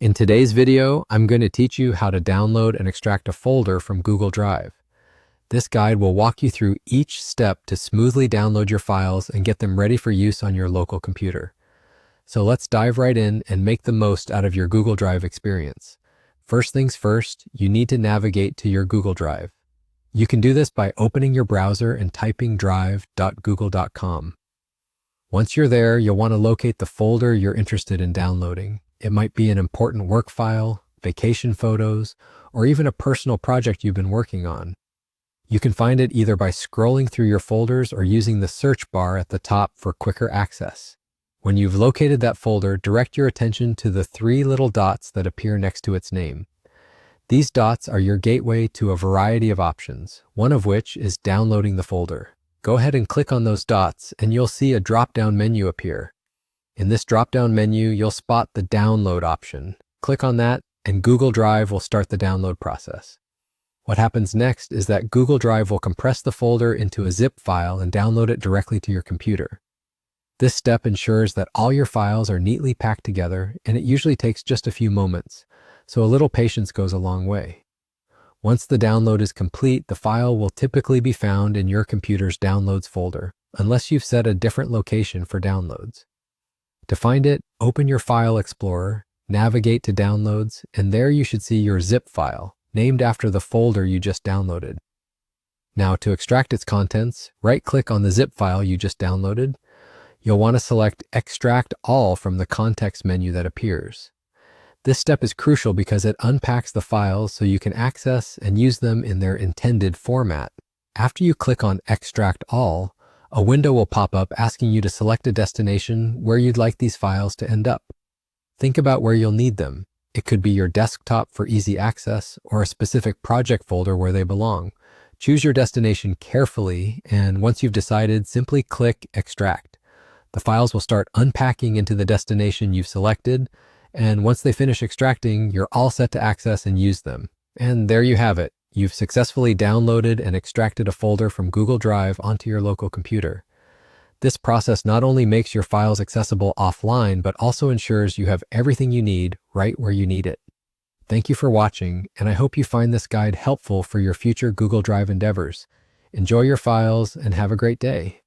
In today's video, I'm going to teach you how to download and extract a folder from Google Drive. This guide will walk you through each step to smoothly download your files and get them ready for use on your local computer. So let's dive right in and make the most out of your Google Drive experience. First things first, you need to navigate to your Google Drive. You can do this by opening your browser and typing drive.google.com. Once you're there, you'll want to locate the folder you're interested in downloading. It might be an important work file, vacation photos, or even a personal project you've been working on. You can find it either by scrolling through your folders or using the search bar at the top for quicker access. When you've located that folder, direct your attention to the three little dots that appear next to its name. These dots are your gateway to a variety of options, one of which is downloading the folder. Go ahead and click on those dots and you'll see a drop-down menu appear. In this drop-down menu, you'll spot the download option. Click on that and Google Drive will start the download process. What happens next is that Google Drive will compress the folder into a zip file and download it directly to your computer. This step ensures that all your files are neatly packed together, and it usually takes just a few moments, so a little patience goes a long way. Once the download is complete, the file will typically be found in your computer's Downloads folder, unless you've set a different location for downloads. To find it, open your File Explorer, navigate to Downloads, and there you should see your zip file, named after the folder you just downloaded. Now, to extract its contents, right-click on the zip file you just downloaded. You'll want to select Extract All from the context menu that appears. This step is crucial because it unpacks the files so you can access and use them in their intended format. After you click on Extract All, a window will pop up asking you to select a destination where you'd like these files to end up. Think about where you'll need them. It could be your desktop for easy access or a specific project folder where they belong. Choose your destination carefully, and once you've decided, simply click Extract. The files will start unpacking into the destination you've selected, and once they finish extracting, you're all set to access and use them. And there you have it. You've successfully downloaded and extracted a folder from Google Drive onto your local computer. This process not only makes your files accessible offline, but also ensures you have everything you need right where you need it. Thank you for watching, and I hope you find this guide helpful for your future Google Drive endeavors. Enjoy your files and have a great day.